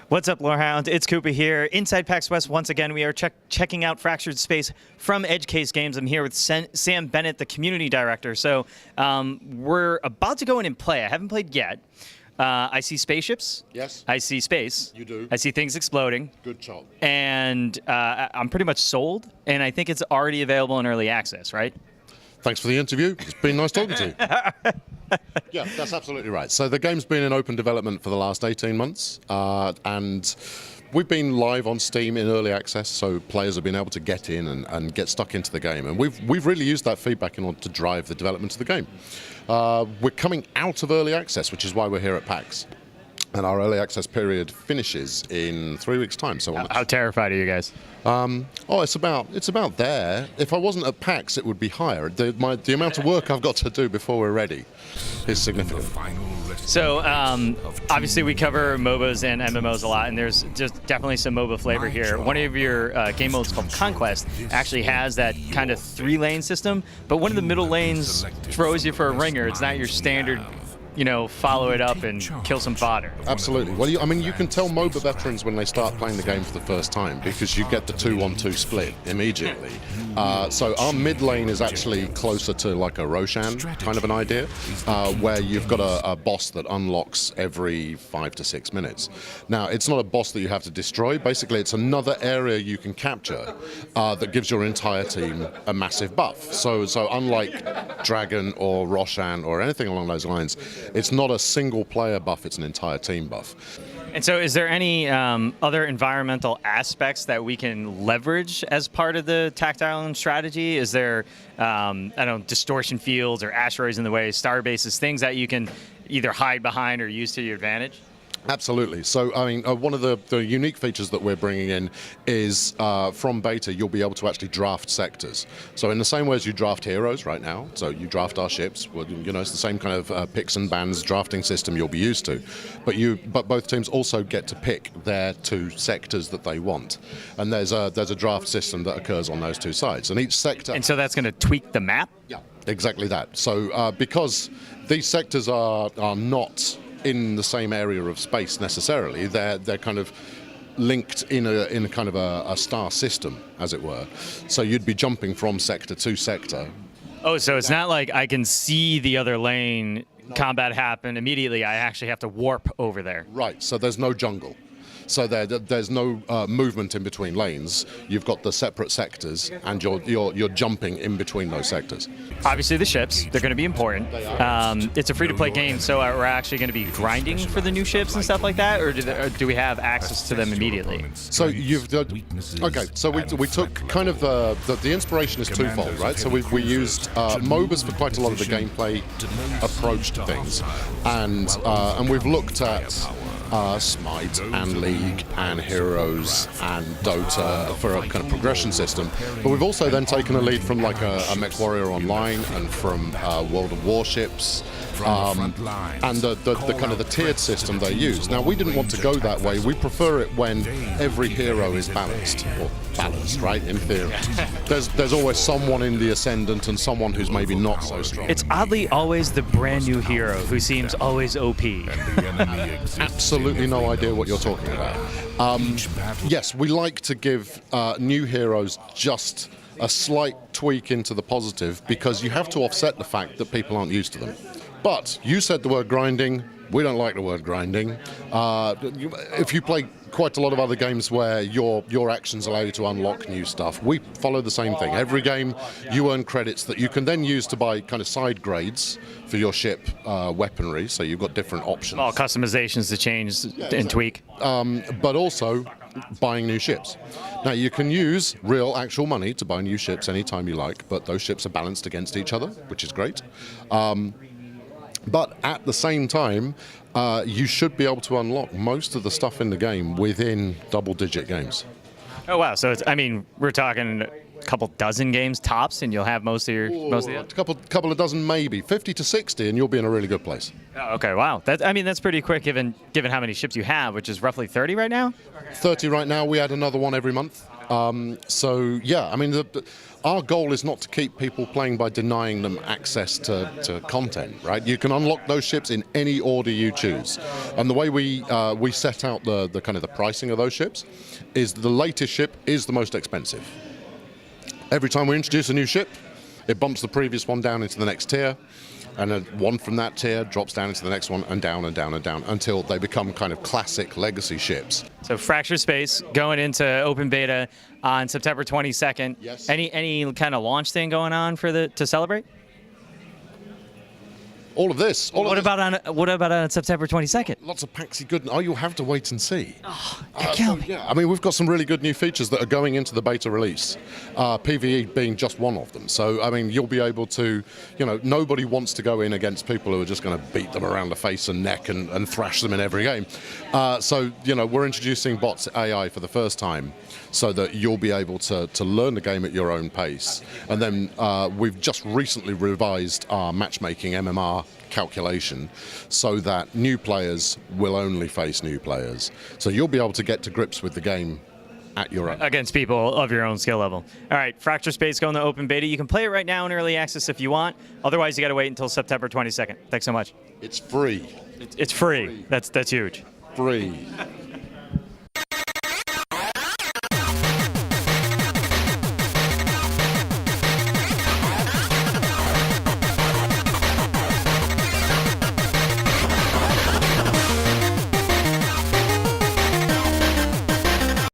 What's up, Lorehound? It's Koopa here. Inside PAX West, once again, we are checking out Fractured Space from Edge Case Games. I'm here with Sam Bennett, the community director. So we're about to go in and play. I haven't played yet. I see spaceships. Yes. I see space. You do. I see things exploding. Good job. And I'm pretty much sold, and I think it's already available in early access, right? Thanks for the interview. It's been nice talking to you. Yeah, that's absolutely right. So the game's been in open development for the last 18 months, and we've been live on Steam in early access, so players have been able to get in and get stuck into the game. And we've really used that feedback in order to drive the development of the game. We're coming out of early access, which is why we're here at PAX. And our early access period finishes in 3 weeks' time. So how terrified are you guys? It's about there. If I wasn't at PAX, it would be higher. The amount of work I've got to do before we're ready is significant. So obviously we cover MOBAs and MMOs a lot, and there's just definitely some MOBA flavor here. One of your game modes called Conquest actually has that kind of 3-lane system, but one of the middle lanes throws you for a ringer. It's not your standard, you know, follow it up and kill some fodder. Absolutely. Well, you can tell MOBA veterans when they start playing the game for the first time because you get the 2-1-2 split immediately. So our mid lane is actually closer to like a Roshan kind of an idea, where you've got a boss that unlocks every 5 to 6 minutes. Now, it's not a boss that you have to destroy. Basically, it's another area you can capture that gives your entire team a massive buff. So unlike Dragon or Roshan or anything along those lines, it's not a single player buff, it's an entire team buff. And so is there any other environmental aspects that we can leverage as part of the tactile strategy? Is there, I don't know, distortion fields or asteroids in the way, star bases, things that you can either hide behind or use to your advantage? Absolutely. So, I mean, one of the unique features that we're bringing in is from beta, you'll be able to actually draft sectors. So in the same way as you draft heroes right now, so you draft our ships, well, you know, it's the same kind of picks and bans drafting system you'll be used to. But both teams also get to pick their 2 sectors that they want. And there's a draft system that occurs on those 2 sides. And each sector... And so that's going to tweak the map? Yeah, exactly that. So because these sectors are not in the same area of space necessarily, they're kind of linked in a kind of a star system, as it were. So you'd be jumping from sector to sector. Oh, so it's not like I can see the other lane, combat happen immediately. I actually have to warp over there. Right. So there's no jungle. So there's no movement in between lanes. You've got the separate sectors, and you're jumping in between those sectors. Obviously, the ships, they're going to be important. It's a free-to-play game, so we're actually going to be grinding for the new ships and stuff like that, or do we have access to them immediately? So okay. So we took kind of the inspiration is twofold, right? So we used MOBAs for quite a lot of the gameplay approach to things, and we've looked at Smite and League and Heroes and Dota for a kind of progression system, but we've also then taken a lead from like a MechWarrior Online and from World of Warships and the kind of the tiered system they use. Now, we didn't want to go that way. We prefer it when every hero is balanced, or balanced, right, in theory. There's always someone in the Ascendant and someone who's maybe not so strong. It's oddly always the brand new hero who seems always OP. Absolutely no idea what you're talking about. Yes, we like to give new heroes just a slight tweak into the positive because you have to offset the fact that people aren't used to them. But you said the word grinding. We don't like the word grinding. If you play quite a lot of other games where your actions allow you to unlock new stuff, we follow the same thing. Every game, you earn credits that you can then use to buy kind of side grades for your ship weaponry, so you've got different options. Small customizations to change and tweak. But also buying new ships. Now, you can use real, actual money to buy new ships anytime you like, but those ships are balanced against each other, which is great. But at the same time, you should be able to unlock most of the stuff in the game within double-digit games. Oh wow! So I mean, we're talking a couple dozen games tops, and you'll have most of the a couple of dozen, maybe 50 to 60, and you'll be in a really good place. Oh, okay, wow. That's pretty quick given how many ships you have, which is roughly 30 right now. 30 right now. We add another one every month. So yeah, I mean, our goal is not to keep people playing by denying them access to content, right? You can unlock those ships in any order you choose, and the way we set out the kind of the pricing of those ships is the latest ship is the most expensive. Every time we introduce a new ship, it bumps the previous one down into the next tier, and then one from that tier drops down into the next one, and down and down and down until they become kind of classic legacy ships. So Fractured Space going into open beta on September 22nd. Yes. Any kind of launch thing going on for to celebrate? All of this. What about on September 22nd? Lots of Paxy good. Oh, you'll have to wait and see. Kill me. Yeah, I mean, we've got some really good new features that are going into the beta release, PvE being just one of them. So, I mean, you'll be able to, nobody wants to go in against people who are just going to beat them around the face and neck and thrash them in every game. So, we're introducing bots AI for the first time so that you'll be able to learn the game at your own pace. And then we've just recently revised our matchmaking MMR calculation so that new players will only face new players. So you'll be able to get to grips with the game at your own. Against people of your own skill level. All right, Fracture Space going to open beta. You can play it right now in early access if you want. Otherwise, you got to wait until September 22nd. Thanks so much. It's free. It's free. That's huge. Free.